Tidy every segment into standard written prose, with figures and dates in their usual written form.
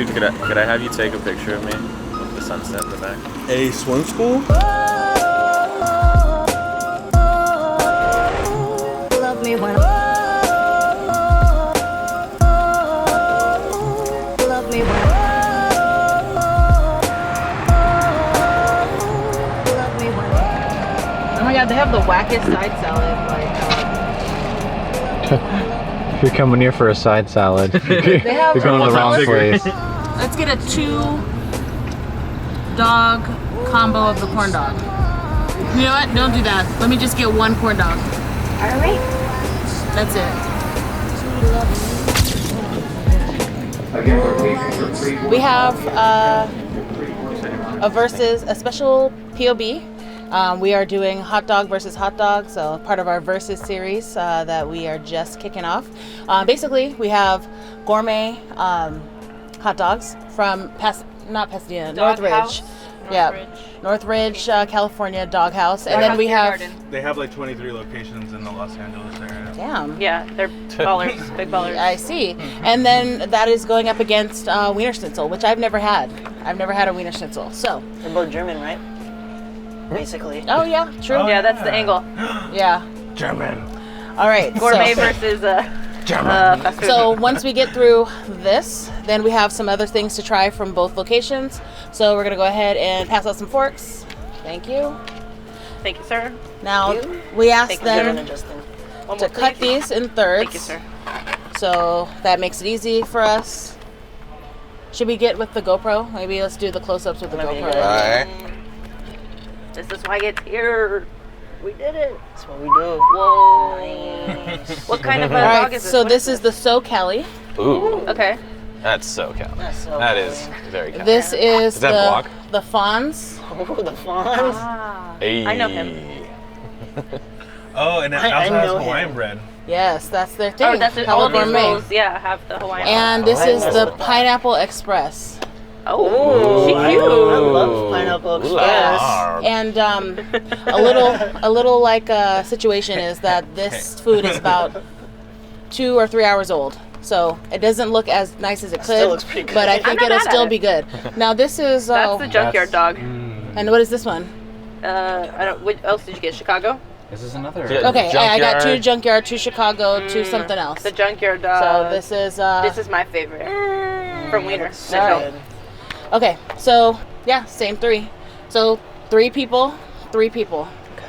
Dude, could I have you take a picture of me with the sunset in the back? A swim school? Love me when love me when love me when. Oh my god, they have the wackest side salad. If you're coming here for a side salad, you're have going to the wrong place. Let's get a 2-dog combo of the corn dog. You know what? Don't do that. Let me just get 1 corn dog. Alright. That's it. We have a special POB. We are doing hot dog versus hot dog, so part of our versus series that we are just kicking off. Basically, we have gourmet hot dogs from Pasadena, Northridge. Yeah, Northridge, California, Dog House, and then we have. They have like 23 locations in the Los Angeles area. Damn. Yeah, they're ballers, big ballers. I see. And then that is going up against Wienerschnitzel, which I've never had. I've never had a Wienerschnitzel. So. They're both German, right? Basically. Oh yeah, true. Oh, yeah, that's the angle. Yeah. German. All right. Gourmet versus fast food. So once we get through this, then we have some other things to try from both locations. So we're gonna go ahead and pass out some forks. Thank you. Thank you, sir. Now we asked Thank them One to more, cut please. these in thirds. Thank you, sir. So that makes it easy for us. Should we get with the GoPro? Maybe let's do the close-ups with the GoPro. Alright. This is why it's here. We did it. That's what we do. Whoa. Nice. What kind of All dog right, is this? so What this is the So Cali. Ooh. Okay. That's so Cali. That's so That cool. is very Cali. This is that block? the Fonz. Oh, the Fonz. Ah, Hey. I know him. Oh, and it I also has know Hawaiian him. bread. Yes, that's their thing. Oh, that's it. All Hella of these gourmet. rolls, yeah, have the Hawaiian. And this I is mess the with that. Pineapple Express. Oh, she I cute. love Pineapple Express. And a little like situation is that this food is about 2 or 3 hours old. So it doesn't look as nice as it could, Still looks pretty good. but I I'm think not it'll mad at still it. be good. Now this is That's the junkyard dog. and what is this one? I don't. What else did you get? Chicago. This is another. Okay, I got 2 Junkyard. junkyard, 2 Chicago, 2 something else. The junkyard dog. So this is This is my favorite from Wiener. So All right. good. okay. So yeah, same 3. So 3 people, 3 people. Okay.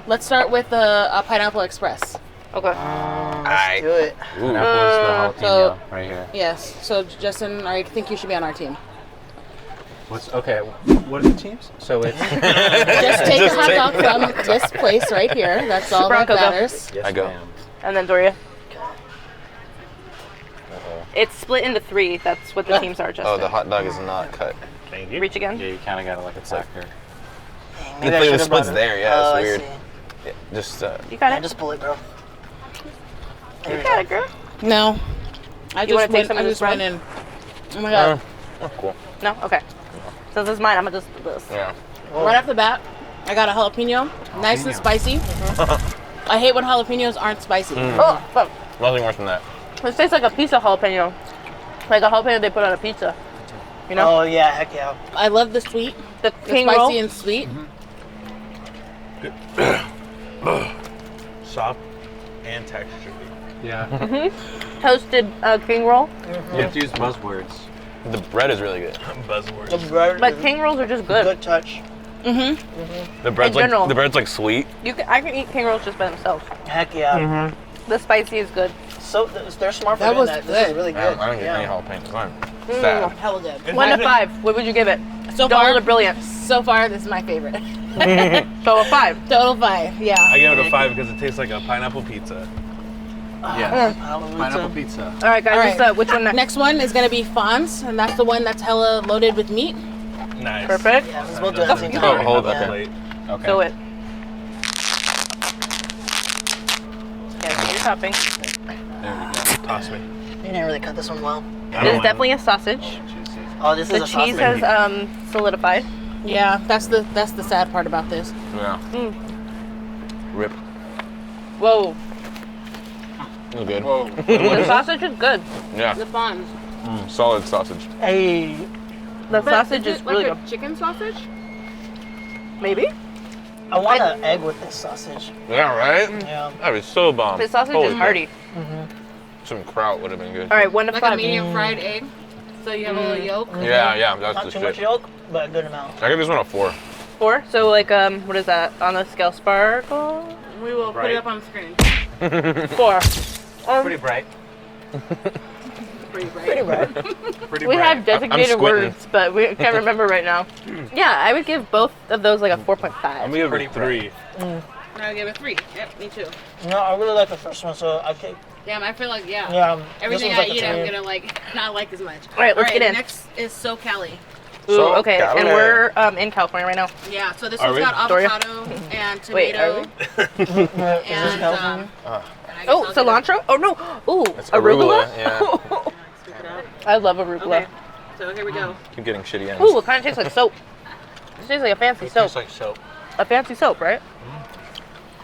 Let's start with the Pineapple Express. Okay. Let's do it. Pineapple's the jalapeno So- right here. Yes. So Justin, I think you should be on our team. Okay? What are the teams? So it's Just take a hot dog from this place right here. That's all Branko, that go. matters. yes, I go. ma'am. And then Doria. It's split into 3. That's what the teams are. Justin. Oh, the hot dog is not cut. Thank you. Reach again. Yeah, you kind of got to like a factor. Maybe I The should've split's brought it. there, yeah, Oh, it's I weird. see. Yeah, just You got Yeah, it. just pull it, bro. There You we got go. it, girl. No. I You wanna just take went, some I of this just went bread? in. Oh my god. oh, cool. No. Okay. Since it's mine, I'm gonna just do this. Yeah. Right off the bat, I got a jalapeno. Nice and spicy. I hate when jalapenos aren't spicy. Oh, fuck. Nothing worse than that. It tastes like a pizza jalapeno. Like a jalapeno they put on a pizza. You know? Oh, yeah, heck yeah. I love the sweet, The the king spicy roll. and sweet. Soft and textured. Yeah. Toasted king roll. You have to use buzzwords. The bread is really good. Buzzwords. The bread But is king rolls are just good. good touch. The bread's In general. like sweet. I can eat king rolls just by themselves. Heck yeah. The spicy is good. So they're smart for That doing was that. This is good. really I good. don't get any Yeah. jalapenos. Fine. Sad. Hella good. 1 to 5. What would you give it? So Double far, to Brilliance. so far, this is my favorite. So a 5. Total 5. Yeah. I give it a 5 because it tastes like a pineapple pizza. Yes. Pineapple Pineapple pizza. pizza. All right, guys. All What's, right. which one next? Next one is gonna be Fonz, and that's the one that's hella loaded with meat. Nice. Perfect. Yeah, let's both do it at the same Oh, time. hold yeah. okay. Plate. Okay. Do it. Yeah, do your topping. There we go. Toss me. You didn't really cut this one well. This is definitely a sausage. Juicy. Oh, this The is a cheese sausage. has solidified. Yeah, that's the sad part about this. Yeah. Rip. Whoa. It was good. The sausage is good. Yeah. The Fonz. Solid sausage. Hey, The sausage is really like good. a chicken sausage. Maybe. I want an egg with this sausage. Yeah, right? Yeah. That was so bomb. The sausage Holy is hearty. Some kraut would have been good. All right, 1 to Like 5. a medium fried egg. So you have a little yolk. Yeah, that's Not the too shit. much yolk, but a good amount. I give this one a 4. 4. So like what is that on the scale? Sparkle. We will put Right. it up on the screen. 4. Pretty bright. Pretty bright. Pretty right. Pretty We bright. have designated squinting. words, but we can't remember right now. Yeah, I would give both of those like a 4.5. I'm gonna give Pretty it 3. I give it 3. Yep, me too. No, I really like the first one, so I can. Damn, I feel like Yeah. everything this I one's like eat, a I'm 3. gonna like not like as much. All right, let's get in. Next is So Cali. Ooh, So, okay, and Cali. we're in California right now. Yeah, so this Are one's we? got Victoria? avocado and Wait, are tomato Is this and California? and I guess Oh, I'll get cilantro? Oh no! Ooh, It's arugula? arugula, yeah. it. Scoop it out. I love arugula. Okay, so here we go. Keep getting shitty ends. Ooh, it kind of tastes like soap. It tastes like a fancy soap. Tastes like soap. A fancy soap, right?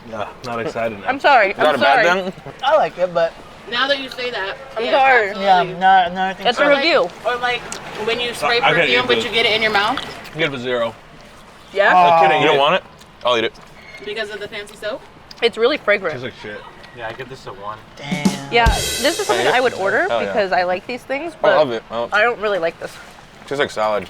Yeah, not excited now. I'm sorry. Is that I'm a bad sorry. then? I like it, but Now that you say that, I'm yes, sorry. absolutely. yeah, no, I think That's so. a review. Or like when you spray I can't eat perfume, but this. you get it in your mouth Give it a 0. Yeah? Oh. Kidding, You don't want it? I'll eat it. because of the fancy soap. It's really fragrant. Tastes like shit. Yeah, I give this a 1. Damn. Yeah, this is something I would order Hell yeah. because I like these things, I but love it. Oh, I don't really like this. tastes like salad.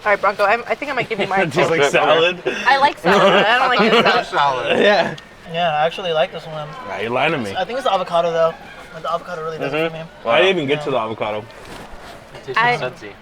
All right, Branko, I think I might give you mine. It tastes like Okay. salad. I like salad. but I don't like this salad. Solid. Yeah. Yeah, I actually like this one. Nah, you're lying to me. I think it's the avocado though. Like, the avocado really does it for me. I didn't even get to the avocado. It tastes I- like sudsy.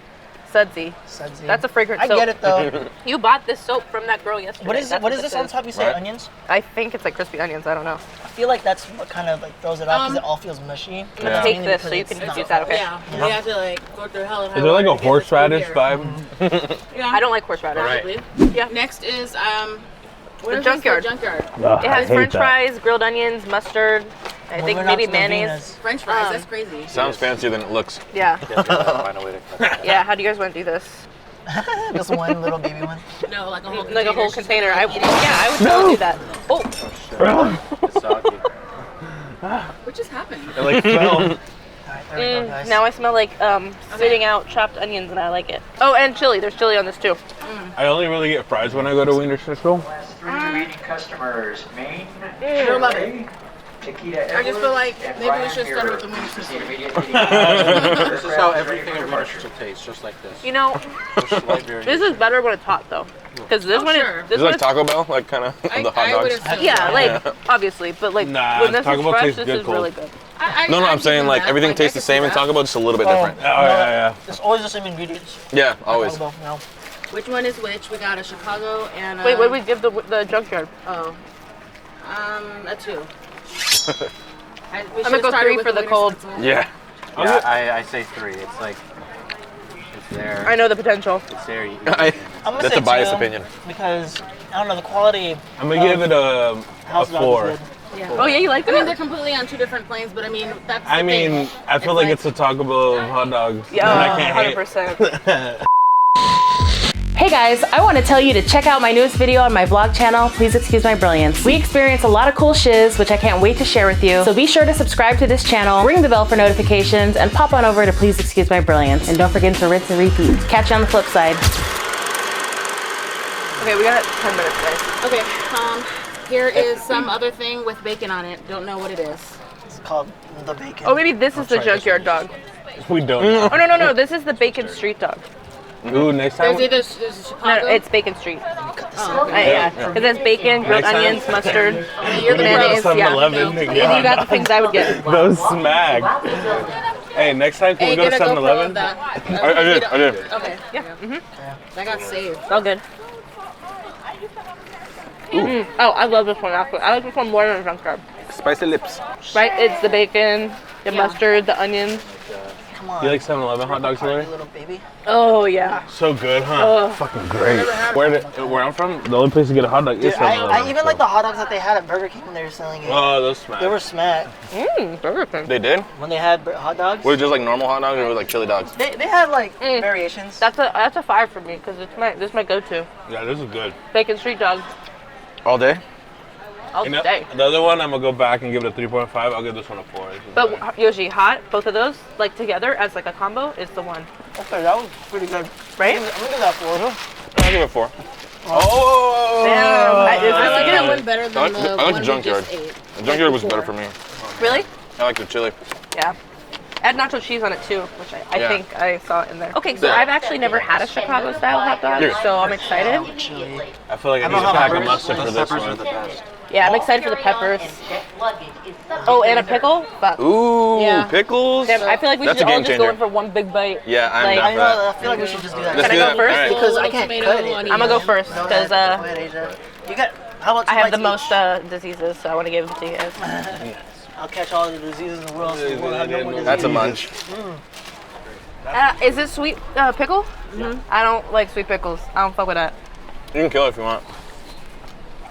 Sudsy. Sudsy. That's a fragrant I soap. get it though. You bought this soap from that girl yesterday. What is That's what is this on top? You say Right. onions? I think it's like crispy onions. I don't know. I feel like that's what kind of like throws it out because it all feels mushy. I'm gonna Yeah. take Mainly this because so you it's can not use that, okay? Yeah, we have to like go through hell and high Is there like water a to get this food horseradish here. vibe? Yeah. I don't like horseradish. Right. Yeah. Next is what The is this? junkyard. The junkyard. It has french fries, grilled onions, mustard, I think We're not maybe mayonnaise. Slovenas. French fries. That's crazy. Sounds fancier than it looks. Yeah. Find a way to cut it. Yeah, how do you guys want to do this? Just one little baby one. No, like a whole Like a whole She's container. gonna, I, like, eat yeah, I would totally do that. Oh, It's soggy. What just happened? It like fell. Alright, there we go, guys. now I smell like sitting out chopped onions and I like it. Oh, and chili. There's chili on this too. I only really get fries when I go to Wienerschnitzel. Last 3 remaining customers, Maine, don't love Ray, Chiquita I just feel like Edwards, and maybe we Ryan should start Muir. with the Wienerschnitzel. Proceed immediately to This is how everything in Wienerschnitzel tastes, just like this. You know, Just slight variation. this is better when it's hot though. Because this Oh, one sure. is Is this it one like is, Taco Bell? Like kind of I- the hot I would dogs? assume. yeah, like obviously, but like Nah, when this Taco is Bell fresh, tastes this good is cold. really good. No, I I'm give saying them like that. everything Like, I tastes could the same see in that. Taco Bell, just a little bit different. Oh, yeah. It's always the same ingredients. Yeah, always. Taco Bell, Which one is which? We got a Chicago and Wait, what did we give the junkyard? Oh, a 2. We I'm should've gonna go started 3 with for the cold. Wienerschnitzel. Yeah. Yeah, I say 3. It's like, it's there. I know the potential. It's there. You I'm gonna That's say a biased 2, opinion. because I don't know the quality. I'm gonna give it a House dog 4. is good. Oh yeah, you like I mean, that? they're completely on 2 different planes, but I mean, that's the I mean, thing. I feel like it's a Taco Bell of hot dogs. Yeah, and I can't 100%. Hey guys, I want to tell you to check out my newest video on my vlog channel, Please Excuse My Brilliance. We experience a lot of cool shiz, which I can't wait to share with you. So be sure to subscribe to this channel, ring the bell for notifications, and pop on over to Please Excuse My Brilliance. And don't forget to rinse and repeat. Catch you on the flip side. Okay, we got 10 minutes, guys. Okay, here is some other thing with bacon on it. Don't know what it is. It's called the bacon. Oh, maybe this is the junkyard dog. We don't know. Oh no, this is the bacon street dog. Ooh, next time. There's Chicago. No, it's Bacon Street. Oh, Yeah, because there's bacon, grilled Next time- onions, mustard, You're the mayonnaise. pro. Yeah, 7-Eleven. you got the things I would get. Those smack. Hey, next time can we go to get a GoPro 7-Eleven? of that. I did. Okay. Yeah. That got saved. It's all good. Oh, I love this one actually. I like this one more than the junkyard. Spicy lips. Right? It's the bacon, the mustard, the onions. Come on. You like 7-Eleven hot dogs, Hillary? little baby. Oh yeah. So good, huh? Fucking great. Where I'm from, the only place to get a hot dog is Dude, 7-Eleven. I even like the hot dogs that they had at Burger King when they were selling it. Oh, those smack. They were smack. Burger King. They did? When they had hot dogs, Was it just like normal hot dogs or was it like chili dogs? they had like variations. That's a 5 for me because this is my go-to. Yeah, this is good. Bacon street dog. All day? I'll stay. The other one, I'm gonna go back and give it a 3.5. I'll give this one a 4. This is better. But Yoshi, hot, both of those, like together as like a combo, is the one. Okay, that was pretty good. Right? I'm gonna give that 4. I'll give it a 4. Oh! Damn. I like that one better than I the like one the we junkyard. just ate. The junkyard was better for me. Really? I like the chili. Yeah. Add nacho cheese on it too, which I Yeah. think I saw in there. Okay, so Yeah. I've actually never had a Chicago style hot dog, so I'm excited. I feel like I need a pack of mustard for this one. Yeah, I'm excited for the peppers. Oh, and a pickle? Fuck. Ooh, Yeah. pickles. Damn, I feel like we That's should a all game just go in changer. for one big bite. Yeah, I'm Like- down I for know. that. I feel like we should just do that. Let's Can I do go that. first? All right. Because I can't cut it. I'm gonna go first No, because go ahead, Asia. You got. How about I have the two most bites diseases, so I want to give it to you guys. each? I'll catch all the diseases in the world. So we'll have no more That's a diseases. munch. Is it sweet pickle? Mm-hmm. I don't like sweet pickles. I don't fuck with that. You can kill it if you want.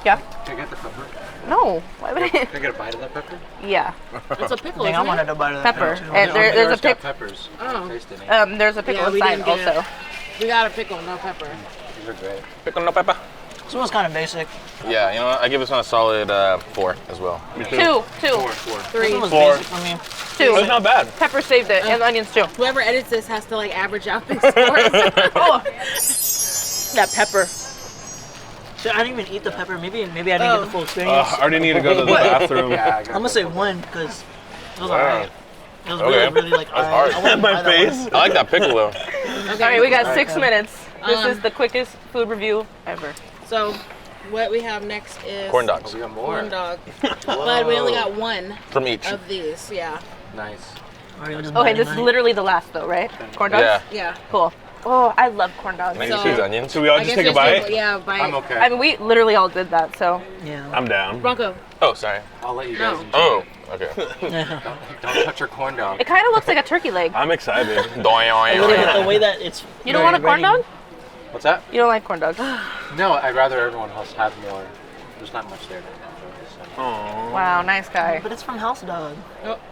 Yeah? Can I get the pepper? No. Why would I? Can I get a bite of that pepper? Yeah. It's a pickle, Dang, I isn't it? wanted to bite of that Pepper. too. And there's a It's got pick. peppers. Oh. Taste in it. There's a pickle Yeah, we inside didn't get also. We got a pickle, no pepper. These are great. Pickle no pepper. This one's kind of basic. Yeah, you know what? I give this one a solid 4 as well. Two. This Three. one was 4. basic for me. Two. It's not bad. Pepper saved it, and onions too. Whoever edits this has to like average out these scores. Oh, that pepper. Shit, I didn't even eat the pepper. Maybe I didn't get the full experience. I already need to go to the bathroom. I'm gonna say 1 because it was alright. It was Okay. really like That's alright. hard. I wouldn't My buy that face. one. I like that pickle though. All right, we got 6 minutes. This is the quickest food review ever. So, what we have next is Corn dogs We got more. corn dog, but we only got one from each. of these. Yeah, Nice. Alright, I'll just Okay, bite this it, is man. literally the last though, right? Corn dogs? Yeah. yeah. Cool. Oh, I love corn dogs. Maybe So- cheese onions. So we all I just guess take a we should bite? do- Yeah, bite. I'm okay. I mean, we literally all did that, so. Yeah. I'm down. Branko. Oh, sorry. I'll let you No. guys enjoy. Oh, okay. Don't touch your corn dog. It kind of looks like a turkey leg. I'm excited. The way that it's. You don't want a corn dog? What's that? You don't like corn dogs? No, I'd rather everyone else have more. There's not much there to enjoy. So. Wow, nice guy. But it's from House Dog.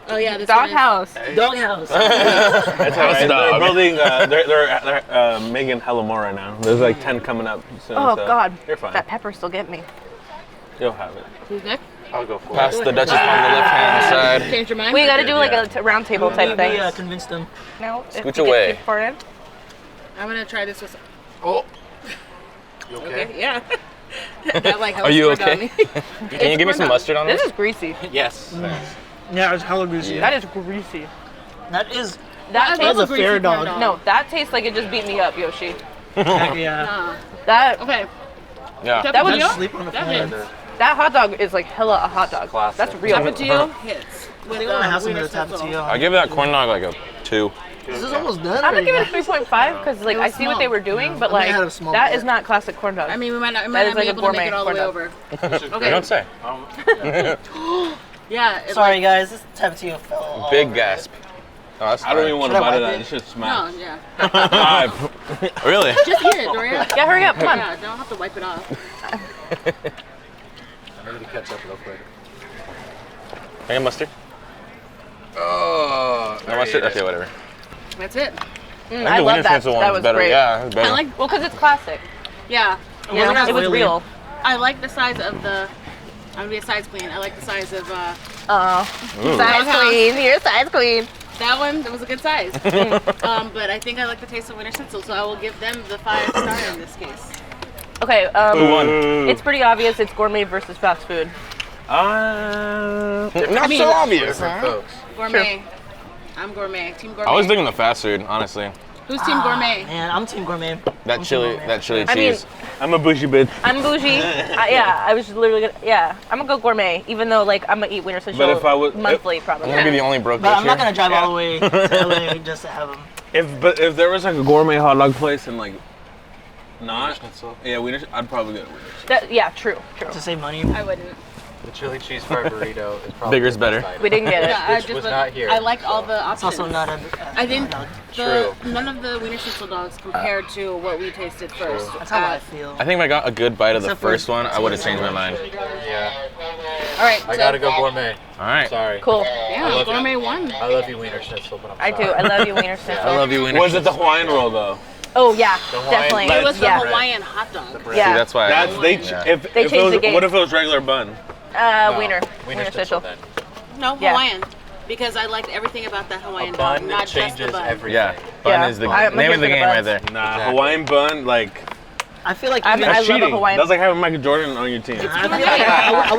Oh yeah, this one Dog is- house. Dog House. That's all right. dog. They're building. They're making hella more right now. There's like 10 coming up soon. Oh so God, You're fine. that pepper still get me. You'll have it. Who's next? I'll go for Past it. the Duchess on the left-hand side. Change your mind. We got to do like a round table type Maybe thing. convince them. No, if Scooch we get away. too far in. I'm gonna try this with. Oh. You okay? Okay, yeah. That, like, Are you helps okay? spread Can you give me some mustard on This this? is greasy. Yes. Yeah, it's hella greasy. Yeah. That is greasy. That is. That That's tastes a a greasy fair corn dog. no. That tastes like it just beat me up, Yoshi. Yeah. That Okay. Yeah. that was Just sleep on the That floor. hits. that hot dog is like hella a hot dog. Classic. That's real. Tapatio hits. With They want to have some of the tapatio. I give that corn dog like a 2. This is almost done. I'm gonna give it a already, 3.5 because like It I was see what small. they were doing, but I mean, like I had a small that bit. is not classic corn dog. I mean, we might not That be is like a able to make gourmet it all the way corn over. I don't say. Yeah. It's Sorry guys, this tapatio fell all Big over gasp. Oh, that's I don't even want to Should I bite of wipe that. it? This shit No, smells. yeah. Really? Just eat it, Doria. Yeah, hurry up, come on. Yeah, don't have to wipe it off. I need to catch up real quick. Can I get mustard? Oh. No mustard? Okay, whatever. That's it. I the love that. Wienerschnitzel That one's was better. great. Yeah, it's better. I like. Well, because it's classic. Yeah. Yeah, it was really. real. I like the size of the. I'm gonna be a size queen. I like the size of Ooh. Size Doghouse. queen. You're a size queen. that one. That was a good size. But I think I like the taste of Wienerschnitzel, so I will give them the 5-star in this case. Okay. Who won? It's pretty obvious. It's gourmet versus fast food. Not so obvious. Different folks. Gourmet. I'm gourmet. Team gourmet. I was digging the fast food, honestly. Who's team gourmet? Man, I'm team gourmet. That chili I mean, cheese. I'm a bougie bitch. I'm bougie. Yeah, I was literally gonna. Yeah, I'm gonna go gourmet, even though like I'm gonna eat Wienerschnitzel But if I was- monthly probably. I'm gonna be the only broke But bitch I'm not here. gonna drive all the way to LA just to have them. If there was like a gourmet hot dog place and like not, Schnitzel. yeah, I'd probably get a Wienerschnitzel. That, yeah, true. To save money. I wouldn't. The chili cheese fry burrito is probably Bigger's the best better. item. We didn't get it. Yeah, I Which just was like- not here, I liked all so. the It's options. also not a. I think True. none of the Wienerschnitzel dogs compared to what we tasted first. That's how I feel. I think if I got a good bite of the Except for first one, I would have changed my mind. Yeah. All right. I gotta go gourmet. All right. Sorry. Cool. I Yeah, love gourmet you. won. I love you, Wienerschnitzel, but I'm I do. sorry. I love you, Wienerschnitzel. I love you, Wiener. Was it the Hawaiian roll though? Oh yeah, Hawaiian- definitely. It was the yeah. Hawaiian hot dog. Yeah. See, that's why. That's they. Yeah. If They it changed was, the game. what if it was regular bun? Wienerschnitzel. No, Yeah. Hawaiian. Because I liked everything about that Hawaiian A dog, bun not just the changes bun. everything. Yeah, bun Yeah. is the I'm name here of the for the game right buns. there. Nah, Exactly. Hawaiian bun, like, I feel like I even, love that's a cheating. Hawaiian. That's like having Michael Jordan on your team. I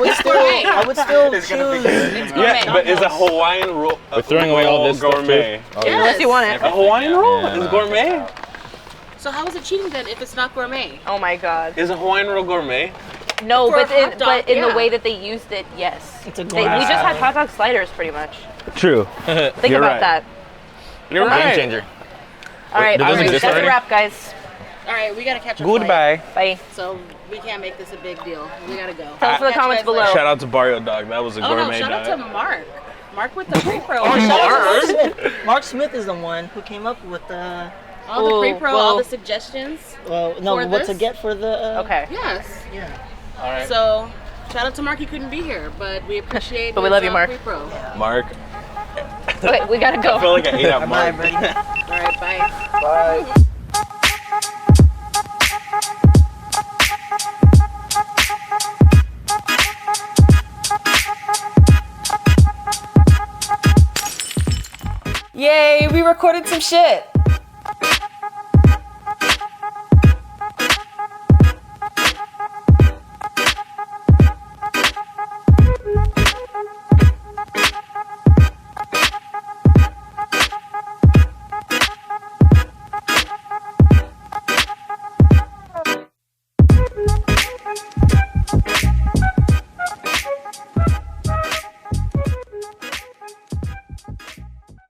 would still It's gonna be choose. good. It's gourmet. Yeah, but is a Hawaiian roll? We're throwing away all this stuff, gourmet. too. Oh, Yes. Unless you want it. A Hawaiian roll Yeah, is no. gourmet. So how is it cheating then if it's not gourmet? Oh my god. Is a Hawaiian roll gourmet? No, For a but hot dog, in the yeah. way that they used it, yes. It's a We gourmet. just had hot dog sliders pretty much. True. Think You're about right. that. You're Game right. changer. All right, Wait, does it exist that's a already? wrap, guys. All right, we gotta catch a flight. Goodbye. Bye. So we can't make this a big deal. We gotta go. Tell us in the Catch comments you guys later. below. Shout out to Barrio Dog. That was a Oh no! gourmet Shout out to diet. Mark. Mark with the pre-pro. Mark Smith. Mark Smith is the one who came up with the. All the pre-pro, Whoa. all the suggestions. Well, no, For what this? to get for the. Okay. Yes. Yeah. All right. So shout out to Mark. He couldn't be here, but we appreciate. But we his, love you, Mark. Pre-pro. Mark. Okay, we gotta go. I feel like I ate out Bye, Mark. buddy. All right, bye. Bye. Yay! We recorded some shit.